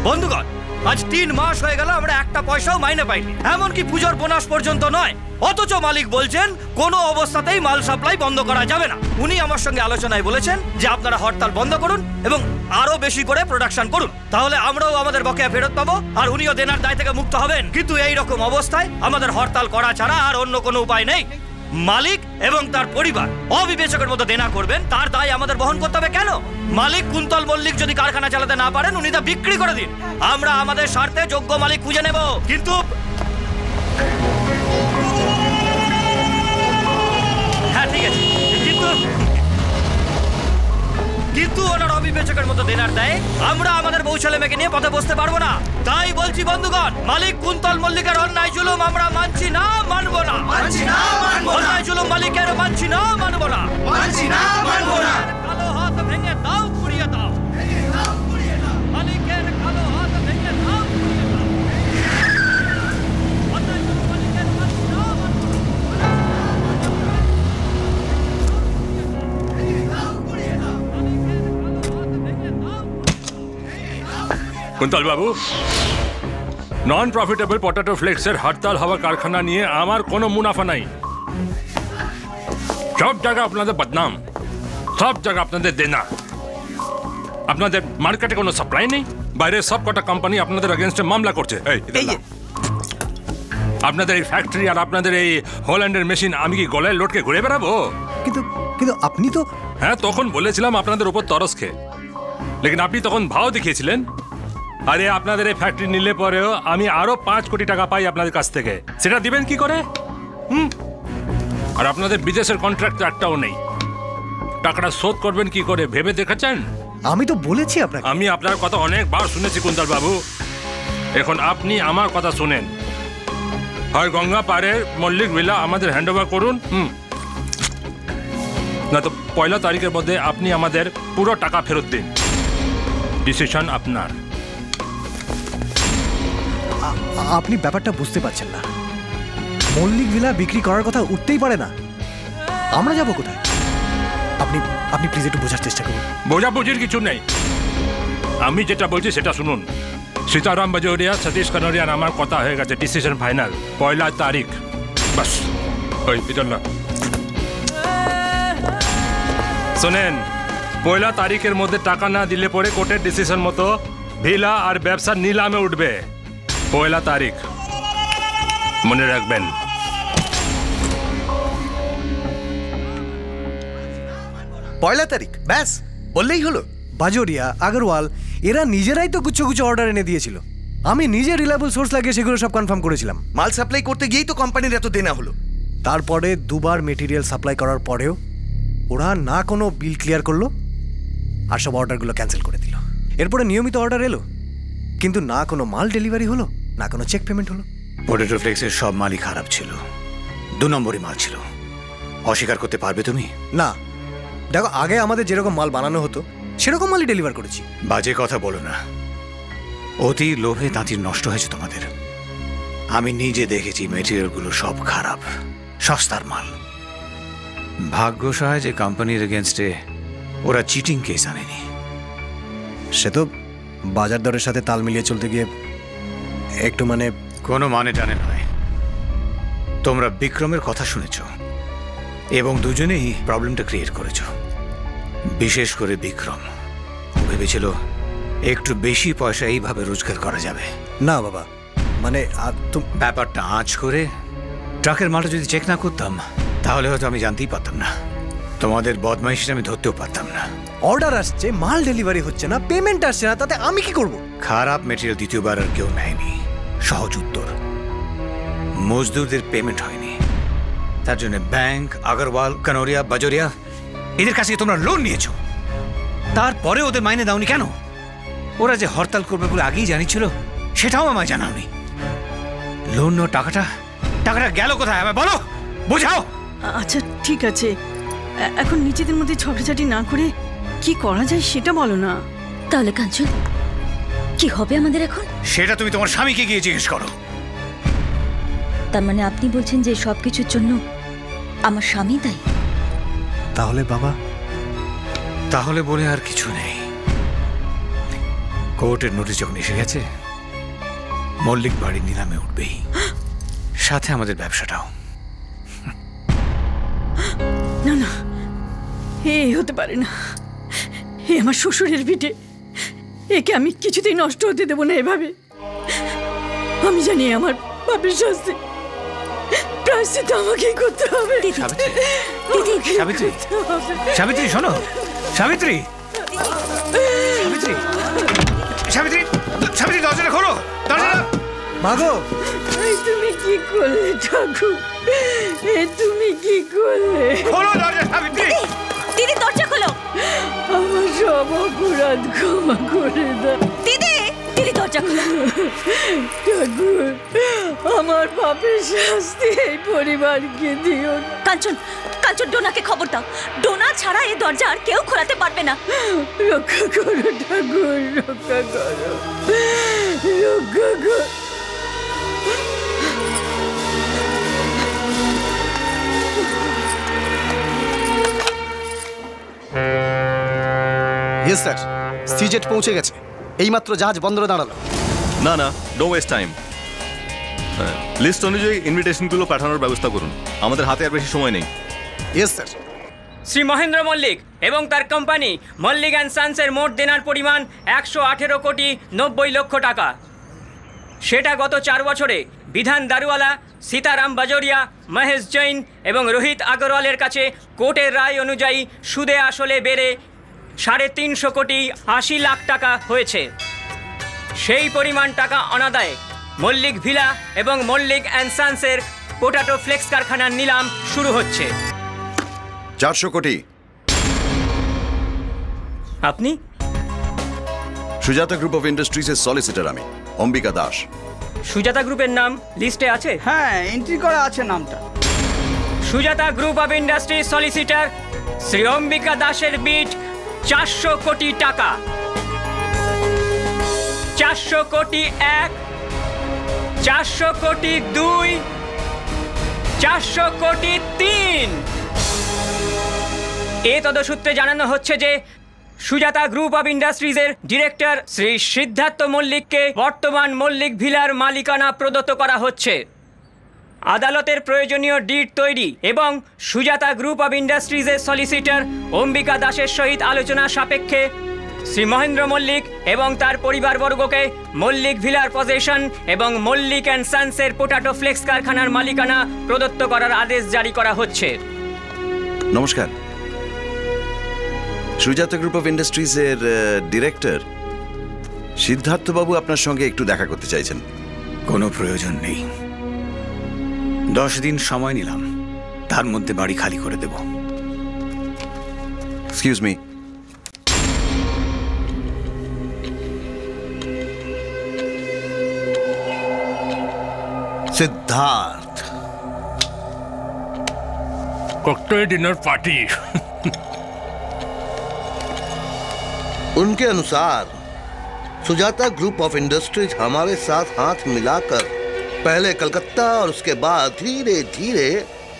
বন্ধুগণ, আজ 3 মাস হয়ে গেল আমরা একটা পয়সাও মাইনে পাইনি, এমনকি পুজোর বোনাস পর্যন্ত নয়। অথচ মালিক বলছেন কোনো অবস্থাতেই মাল সাপ্লাই বন্ধ করা যাবে না। উনি আমার সঙ্গে আলোচনায় বলেছেন যে আপনারা হরতাল বন্ধ করুন এবং আরো বেশি করে প্রোডাকশন করুন, তাহলে আমরাও আমাদের বকেয়া ফেরত পাবো আর উনিও দেনার দায় থেকে মুক্ত হবেন। কিন্তু এই রকম অবস্থায় আমাদের হরতাল করা ছাড়া আর অন্য কোনো উপায় নেই। মালিক এবং তার পরিবার অবিবেচকের মতো দেনা করবেন, তার দায় আমাদের বহন করতে হবে কেন? মালিক কুন্তল মল্লিক যদি কারখানা চালাতে না পারেন, উনি তা বিক্রি করে দিন, আমরা আমাদের স্বার্থে যোগ্য মালিক খুঁজে নেব। কিন্তু হ্যাঁ ঠিক আছে, কিন্তু ওনার অবিবেচকের মতো দেনার দেয় আমরা আমাদের বউ ছেলে মেয়েকে নিয়ে পথে বসতে পারবো না। তাই বলছি বন্ধুগণ, মালিক কুন্তল মল্লিকের অন্যায় জুলুম আমরা মানছি না, মানবো না। অন্যায় জুলুম মালিকের মানছি না, মানবো না। কালো হাত ভেঙে দাও, পুড়িয়ে দাও। মালিকের কালো হাত ভেঙে দাও, পুড়িয়ে দাও। অন্যায় জুলুম মালিকের মানছি না, মানবো না। কুন্তল বাবু, নন প্রফিটেবল পটেটো ফ্লেক্সের হরতাল হওয়া কারখানা নিয়ে আমার কোনো মুনাফা নাই। সব জায়গায় আপনাদের বদনাম, সব জায়গায় আপনাদের দেনা। আপনাদের মার্কেটে কোনো সাপ্লাই নেই, বাইরে সব কটা কোম্পানি আপনাদের এগেনস্টে মামলা করছে। আপনাদের এই ফ্যাক্টরি আর আপনাদের এই হোল্যান্ডের মেশিন আমি কি গলায় লোটকে ঘুরে বেড়াবো? কিন্তু আপনি তো... হ্যাঁ, তখন বলেছিলাম আপনাদের উপর তরস খেয়ে, লেকিন আপনি তখন ভাও দেখিয়েছিলেন। আরে আপনাদের এই ফ্যাক্টরি নিলে পরেও আমি আরো 5 কোটি টাকা পাই আপনাদের কাছ থেকে, সেটা দিবেন কি করে? আর আপনাদের বিদেশের কন্ট্রাক্ট তো একটাও নেই, টাকাটা শোধ করবেন কি করে ভেবে দেখেছেন? আমি তো বলেছি আপনাকে। আমি আপনার কথা অনেকবার শুনেছি কুন্তল বাবু, এখন আপনি আমার কথা শুনেন। হয় গঙ্গা পাড়ের মল্লিক ভিলা আমাদের হ্যান্ড ওভার করুন, না তো 1 তারিখের মধ্যে আপনি আমাদের পুরো টাকা ফেরত দিন। ডিসিশন আপনার। আপনি ব্যাপারটা বুঝতে পারছেন না, মল্লিক ভিলা বিক্রি করার কথা উঠতেই পারে না, আমরা যাব কোথায়? আপনি প্লিজ একটু বোঝার চেষ্টা করুন। বোঝাবুঝির কিছু নেই, আমি যেটা বলছি সেটা শুনুন। সীতারাম বাজোরিয়া, সতীশ কানোরিয়ার আমার কথা হয়ে গেছে, ডিসিশন ফাইনাল 1 তারিখ। বাস ওই না শোনেন, 1 তারিখের মধ্যে টাকা না দিলে পরে কোর্টের ডিসিশন মতো ভিলা আর ব্যবসা নিলামে উঠবে। 1 তারিখ মনে রাখবেন। 1 তারিখ ব্যাস বললেই হলো। বাজোরিয়া, আগরওয়াল এরা নিজেরাই তো গুচ্ছ অর্ডার এনে দিয়েছিল, আমি নিজে রিলায়েবল সোর্স লাগিয়ে সেগুলো সব কনফার্ম করেছিলাম। মাল সাপ্লাই করতে গিয়েই তো কোম্পানির এত দেনা হলো। তারপরে 2 বার মেটেরিয়াল সাপ্লাই করার পরেও ওরা না কোনো বিল ক্লিয়ার করলো আর সব অর্ডারগুলো ক্যান্সেল করে দিল। এরপরে নিয়মিত অর্ডার এলো, কিন্তু না কোনো মাল ডেলিভারি হলো, না কোনো চেক পেমেন্ট হলো। পটেটো ফ্লেক্সের সব মালই খারাপ ছিল, 2 নম্বরই মাল ছিল। অস্বীকার করতে পারবে তুমি? না, দেখো আগে আমাদের যেরকম মাল বানানো হতো সেরকম মালই ডেলিভার করেছি। বাজে কথা বলো না, অতি লোভে তাঁতির নষ্ট হয়েছে তোমাদের। আমি নিজে দেখেছি মেটেরিয়ালগুলো সব খারাপ, সস্তার মাল। ভাগ্য সহায় যে কোম্পানির এগেনস্টে ওরা চিটিং কেস আনেনি। সে তো বাজার দরের সাথে তাল মিলিয়ে চলতে গিয়ে একটু কোনো মানে টানে নয়। তোমরা বিক্রমের কথা শুনেছ এবং দুজনেই প্রবলেমটা ক্রিয়েট করেছ। বিশেষ করে বিক্রম ভেবেছিল একটু বেশি পয়সা এইভাবে রোজগার করা যাবে। না বাবা, ব্যাপারটা আঁচ করে ট্রাকের মালটা যদি চেক না করতাম তাহলে হয়তো আমি জানতেই পারতাম না, তোমাদের বদমাইশিটা আমি ধরতেও পারতাম না। অর্ডার আসছে, মাল ডেলিভারি হচ্ছে না, পেমেন্ট আসছে না, তাতে আমি কি করব? খারাপ মেটেরিয়াল দ্বিতীয়বার আর কেউ নেয়নি। সহজ উত্তর, মজদুরদের পেমেন্ট হয়নি, তার জন্য ব্যাংক, আগরওয়াল, কানোরিয়া, বাজোরিয়া এদের কাছে তোমরা লোন নিয়েছো। তারপরে ওদের মাইনে দাওনি কেন? ওরা যে হরতাল করবে বলে আগেই জানিয়েছিল, সেটাও আমায় জানাওনি। লোন নেওয়া টাকাটা গেল কোথায় আমায় বলো, বোঝাও। আচ্ছা ঠিক আছে, এখন নিজেদের মধ্যে ঝগড়াঝাটি না করে কি করা যায় সেটা বলো না। তাহলে কাঞ্চন কি হবে আমাদের এখন? সেটা তুমি তোমার স্বামীকে গিয়ে জিজ্ঞেস করো। তার মানে আপনি বলছেন যে সবকিছুর জন্য আমার স্বামী দায়ী? তাহলে বাবা? তাহলে বলে আর কিছু নেই। কোর্টের নোটিশ যখন এসে গেছে, মল্লিক বাড়ি নিলামে উঠবেই, সাথে আমাদের ব্যবসাটাও। না না, এ হতে পারে না। এ আমার শ্বশুরের ভিটে, একে আমি কিছুতেই নষ্ট হতে দেবো না এভাবে। আমি জানি আমার পাপের শাস্তি প্রায়শ্চিত্ত আমাকেই করতে হবে। সাবিত্রী, সাবিত্রী শোনো, সাবিত্রী, সাবিত্রী, সাবিত্রী, সাবিত্রী, দরজাটা খোলো, দরজাটা। মাগো, তুমি কি করলে ঠাকুর? তুমি কি করলে? খোলো দরজা সাবিত্রী। দিদি দরজা খোলো। আমার সব অপরাধ ক্ষমা করে দাও। দিদি, দিদি দরজা খোলো। ঠাকুর, আমার পাপের শাস্তি এই পরিবারকে দিও। কাঞ্চন, কাঞ্চন, ডোনাকে খবর দাও। ডোনা ছাড়া এই দরজা আর কেউ খোলাতে পারবে না। রক্ষা করো ঠাকুর, রক্ষা করো, রক্ষা করো। ইয়েস স্যার, সিজেট পৌঁছে গেছে। এইমাত্র জাহাজ বন্দরে দাঁড়ালো। না না, নো ওয়েস্ট টাইম। লিস্ট অনুযায়ী ইনভিটেশনগুলো পাঠানোর ব্যবস্থা করুন, আমাদের হাতে আর বেশি সময় নেই। Yes sir. শ্রী মহেন্দ্র মল্লিক এবং তার কোম্পানি মল্লিক অ্যান্ড সান্সের মোট দেনার পরিমাণ 118 কোটি 90 লক্ষ টাকা। সেটা গত 4 বছরে বিধান দারুওয়ালা, সীতারাম বাজোরিয়া, মহেশ জৈন এবং রোহিত আগরওয়ালের কাছে কোর্টের রায় অনুযায়ী সুদে আসলে বেড়ে 350 কোটি 80 লাখ টাকা হয়েছে। সেই পরিমাণ টাকা অনাদায়ে মল্লিক ভিলা এবং মল্লিক অ্যান্ড সান্সের পোটাটো ফ্লেক্স কারখানার নিলাম শুরু হচ্ছে। 400 কোটি। আপনি? সুজাতা গ্রুপ অফ ইন্ডাস্ট্রিজের সলিসিটার আমি, অম্বিকা দাস। সুজাতা গ্রুপের নাম লিস্টে আছে? হ্যাঁ, এন্ট্রি করা আছে নামটা। Sujata group of industry solicitor Shri Ambika দাসের বিট 400 কোটি টাকা। 400 কোটি 1, 400 কোটি 2, 400 কোটি 3। এ তদসূত্রে জানানো হচ্ছে যে সুজাতা গ্রুপ অফ ইন্ডাস্ট্রিজের ডিরেক্টর শ্রী সিদ্ধার্থ মল্লিককে বর্তমান মল্লিক ভিলার মালিকানা প্রদত্ত করা হচ্ছে। আদালতের প্রয়োজনীয় ডিড তৈরি এবং সুজাতা গ্রুপ অফ ইন্ডাস্ট্রিজের সলিসিটর অম্বিকা দাসের সহিত আলোচনা সাপেক্ষে শ্রী মহেন্দ্র মল্লিক এবং তার পরিবারবর্গকে মল্লিক ভিলার পজেশন এবং মল্লিক অ্যান্ড সান্সের পোটাটো ফ্লেক্স কারখানার মালিকানা প্রদত্ত করার আদেশ জারি করা হচ্ছে। নমস্কার, সুজাতা গ্রুপ অফ ইন্ডাস্ট্রিজের ডিরেক্টর সিদ্ধার্থ বাবু আপনার সঙ্গে একটু দেখা করতে চাইছেন। কোনো প্রয়োজন নেই, 10 দিন সময় নিলাম, তার মধ্যে বাড়ি খালি করে দেব। Excuse me. Siddharth, cocktail dinner party. उनके अनुसार सुजाता ग्रुप ऑफ इंडस्ट्रीज हमारे साथ हाथ मिलाकर पहले कलकत्ता और उसके बाद धीरे धीरे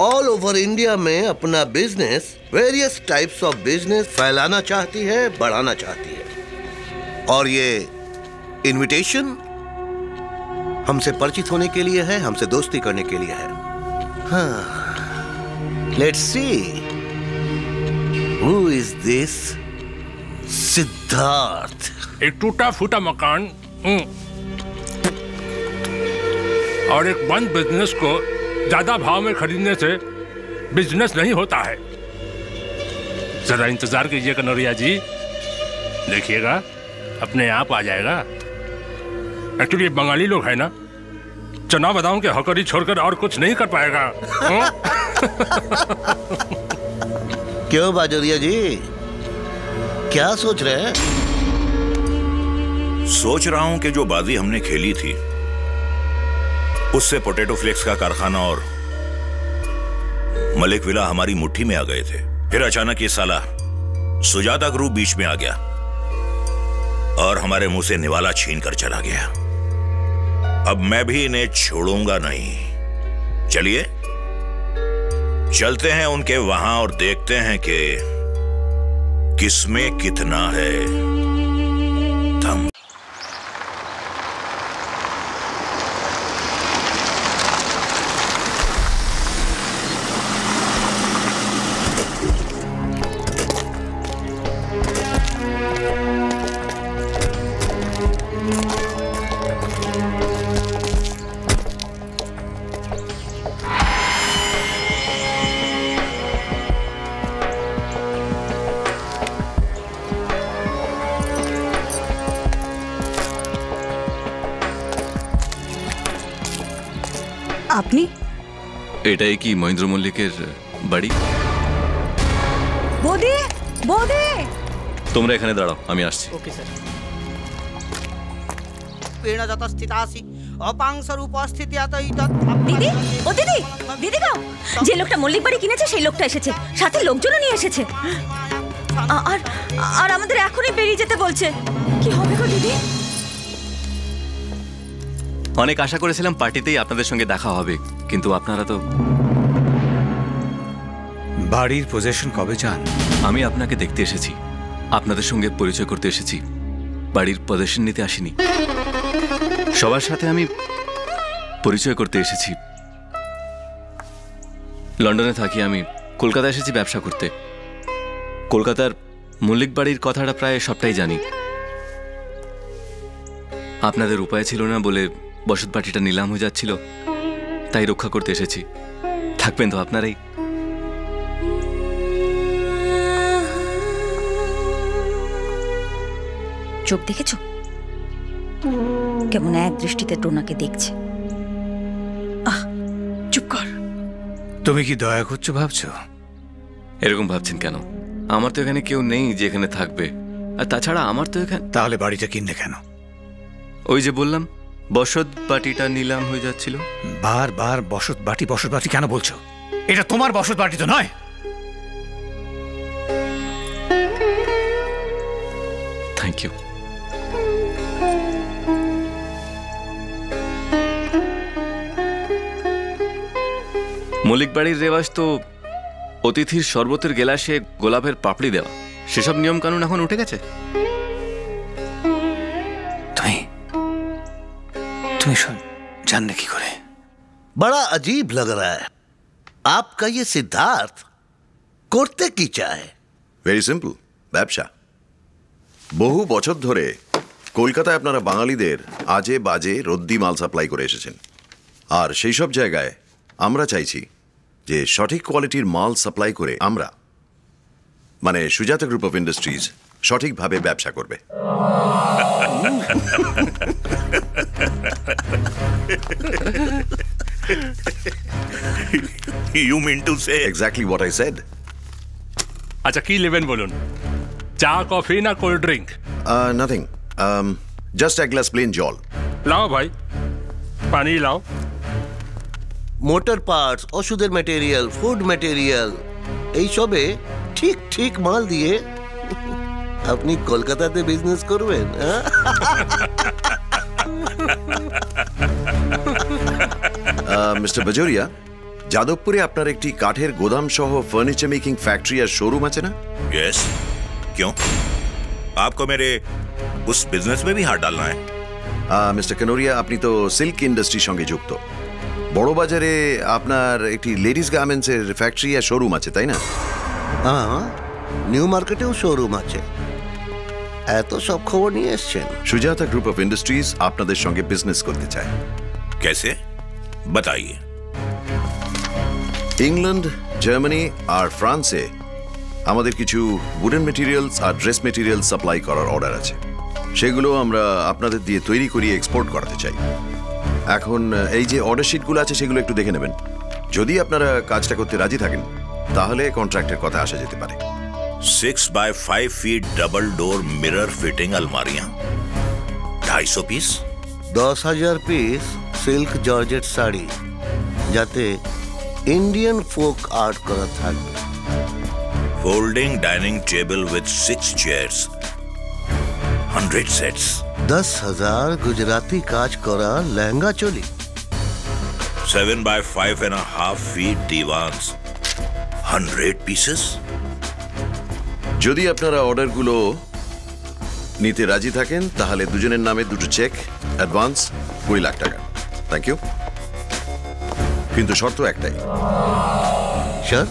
ऑल ओवर इंडिया में अपना business, various types of business फैलाना चाहती है, बढ़ाना चाहती है। और ये इनविटेशन हमसे परिचित होने के लिए है, हमसे दोस्ती करने के लिए है। हाँ, let's see who is this Siddharth. एक टूटा फूटा मकान और एक बंद बिजनेस को ज्यादा भाव में खरीदने से बिजनेस नहीं होता है। जरा इंतजार कीजिए कनौरिया जी, देखिएगा अपने आप आ जाएगा। एक्चुअली बंगाली लोग है ना, चना बादाम के हकरी छोड़कर और कुछ नहीं कर पाएगा। क्यों बाजोरिया जी, क्या सोच रहे हैं? सोच रहा हूं कि जो बाजी हमने खेली थी उससे पोटैटो फ्लेक्स का कारखाना और मलिक विला हमारी मुट्ठी में आ गए थे। फिर अचानक ये साला सुजाता ग्रुप बीच में आ गया और हमारे मुंह से निवाला छीन कर चला गया। अब मैं भी इन्हें छोड़ूंगा नहीं। चलिए चलते हैं उनके वहां और देखते हैं कि किसमें कितना है दम। আপনি? এটাই কি মহেন্দ্র মল্লিকের বাড়ি? বৌদি, বৌদি! তোমরা এখানে দাঁড়াও, আমি আসছি। Okay sir. স্থিতাসি অপাংশর উপস্থিতি দিদি, ও দিদি, দিদি গো, যে লোকটা মল্লিক বাড়ি কিনেছে সেই লোকটা এসেছে, সাথে লোকজনও নিয়ে এসেছে। আর আর আমাদের এখনই বেরিয়ে যেতে বলছে। কি হবে গো দিদি? অনেক আশা করেছিলাম পার্টিতেই আপনাদের সঙ্গে দেখা হবে, কিন্তু আপনারা তো। বাড়ির পজেশন কবে চান? আমি আপনাকে দেখতে এসেছি, আপনাদের সঙ্গে পরিচয় করতে এসেছি, বাড়ির পজেশন নিতে আসিনি। সবার সাথে আমি পরিচয় করতে এসেছি। লন্ডনে থাকি আমি, কলকাতা এসেছি ব্যবসা করতে। কলকাতার মল্লিক বাড়ির কথাটা প্রায় সবটাই জানি। আপনাদের উপায় ছিল না বলে বসত বাড়িটা নিলাম হয়ে যাচ্ছিল, তাই রক্ষা করতে এসেছি। থাকবেন তো আপনারাই? চোখ দেখেছো কেমন এক দৃষ্টিতে টোনাকে দেখছে? চুপ কর। তুমি কি দয়া করছো ভাবছো? এরকম ভাবছেন কেন? আমার তো এখানে কেউ নেই যে এখানে থাকবে, আর তাছাড়া আমার তো এখানে। তাহলে বাড়িটা কিনলে কেন? ওই যে বললাম, বসত বাটিটা নিলাম হয়ে যাচ্ছিল। বারবার বসত বাটি কেন বলছো? এটা তোমার বসত বাটি তো নয়। Thank you. মল্লিক বাড়ির রেওয়াজ তো অতিথির শরবতের গেলাসে গোলাপের পাপড়ি দেওয়া, সেসব নিয়ম কানুন এখন উঠে গেছে। তুমি জানলে কি করে? बड़ा अजीब लग रहा है आपका ये सिद्धार्थ করতে কি চায়? ভেরি সিম্পল, ব্যবসা। বহু বছর ধরে কলকাতায় আপনারা বাঙালিদের আজে বাজে রদ্দি মাল সাপ্লাই করে এসেছেন, আর সেই সব জায়গায় আমরা চাইছি যে সঠিক কোয়ালিটির মাল সাপ্লাই করে আমরা, মানে সুজাতা গ্রুপ অফ ইন্ডাস্ট্রিজ, সঠিকভাবে ব্যবসা করবে। You mean to say exactly what I said? আচ্ছা, কি নেবেন বলুন? চা, কফি না কোল্ড ড্রিঙ্ক? নাথিং, জাস্ট এক গ্লাস প্লেন জল। লাও ভাই, পানি লাও। মোটর পার্টস, ওষুধের ম্যাটেরিয়াল, ফুড ম্যাটেরিয়াল, এইসবে ঠিক ঠিক মাল দিয়ে আপনি কলকাতাতে বিজনেস করবেন? মিস্টার বাজোরিয়া, যাদবপুরে আপনার একটি কাঠের গোদাম সহ ফার্নিচার মেকিং ফ্যাক্টরি আর শোরুম আছে না? यस। क्यों, आपको मेरे उस बिजनेस में भी हाथ डालना है? মিস্টার কানোরিয়া, আপনি তো সিল্ক ইন্ডাস্ট্রির সঙ্গে যুক্ত। বড় বাজারে আপনার একটি লেডিস গার্মেন্টসের ফ্যাক্টরি আর শোরুম আছে, তাই না? হ্যাঁ, নিউ মার্কেটেও শোরুম আছে। এত সব খবর নিয়ে এসছেন। সুজাতা গ্রুপ অফ ইন্ডাস্ট্রিজ আপনাদের সঙ্গে বিজনেস করতে চায়। कैसे, बताइए। ইংল্যান্ড, জার্মানি আর ফ্রান্সে আমাদের কিছু উডেন মেটেরিয়ালস আর ড্রেস মেটেরিয়াল সাপ্লাই করার অর্ডার আছে। সেগুলো আমরা আপনাদের দিয়ে তৈরি করিয়ে এক্সপোর্ট করাতে চাই। এখন এই যে অর্ডার শিটগুলো আছে সেগুলো একটু দেখে নেবেন। যদি আপনারা কাজটা করতে রাজি থাকেন তাহলে কন্ট্রাক্টের কথা আসা যেতে পারে। 6 by 5 feet double door mirror fitting अलमारियां 250 piece. 10,000 piece silk georgette sari, যাতে ইন্ডিয়ান ফোক আর্ট করা থাকবে। Folding dining table with 6 chairs 100 sets. 10,000 Gujarati কাজ করা লেহেঙ্গা চলি। 7 by 5.5 feet divans 100 pieces। যদি আপনারা অর্ডারগুলো নিতে রাজি থাকেন তাহলে দুজনের নামে দুটো চেক, অ্যাডভান্স 20 লাখ টাকা। Thank you. কিন্তু শর্ত একটাই। স্যার,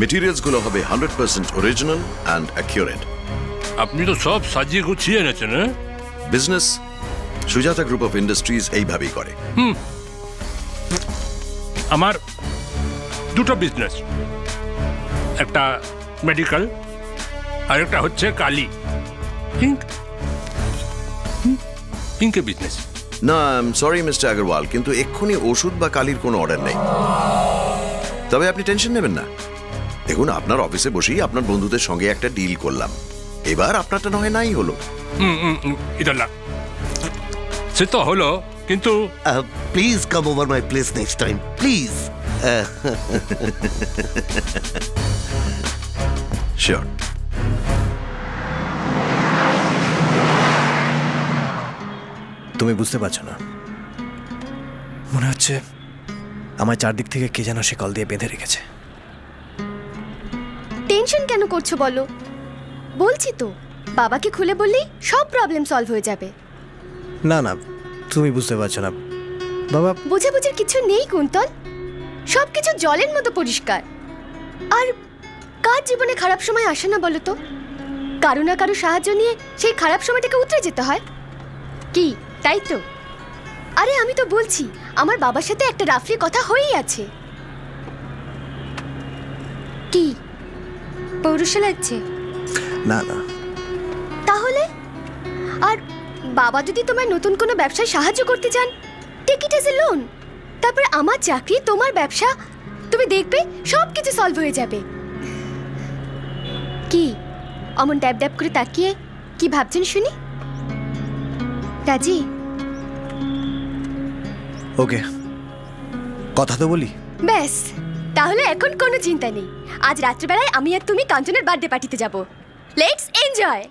মেটেরিয়ালসগুলো হবে 100% অরিজিনাল অ্যান্ড অ্যাকিউরেট। আপনি তো সব সাজিয়ে গুছিয়ে এনেছেন। Business Sujata group of industries এইভাবেই করে। আমার দুটো বিজনেস, একটা মেডিকেল আর একটা হচ্ছে কালি ইঙ্কের বিজনেস। না সরি মিস্টার আগরওয়াল, কিন্তু এক্ষুনি ওষুধ বা কালির কোনো অর্ডার নেই। তবে আপনি টেনশন নেবেন না। দেখুন, আপনার অফিসে বসেই আপনার বন্ধুদের সঙ্গে একটা ডিল করলাম, এবার আপনারটা নয় নাই হলো। ইদাল্লা সে তো হলো, কিন্তু please come over my place next time please. Sure. তুমি বুঝতে পারছো না, মনে হচ্ছে আমার চারদিক থেকে কে যেন সে কল দিয়ে বেঁধে রেখেছে। টেনশন কেন করছো বলো? বলছি তো, বাবাকে খুলে বললেই সব প্রবলেম সলভ হয়ে যাবে। না না, তুমি বুঝতে পারছো না বাবা। বোঝাবুঝির কিছু নেই কুন্তল, সব কিছু জলের মতো পরিষ্কার। আর কার জীবনে খারাপ সময় আসে না বলো তো? কারো না কারো সাহায্য নিয়ে সেই খারাপ সময়টাকে উতরে যেতে হয় কি, তাই তো? আরে আমি তো বলছি, আমার বাবার সাথে একটা রাফলি কথা হয়েই আছে। কি পৌরুষ লাগছে? না না। তাহলে আর বাবা যদি তোমার নতুন কোনো ব্যবসায় সাহায্য করতে চান, take it as a loan. তারপর আমার চাকরি, তোমার ব্যবসা, তুমি দেখবে সব কিছু সলভ হয়ে যাবে। কি অমন ড্যাব ড্যাব করে তাকিয়ে কি ভাবছেন শুনি? রাজি? ওকে, কথা তো বলি। ব্যাস, তাহলে এখন কোনো চিন্তা নেই। আজ রাত্রিবেলায় আমি আর তুমি কাঞ্চনের বার্থডে পার্টিতে যাব। Let's enjoy.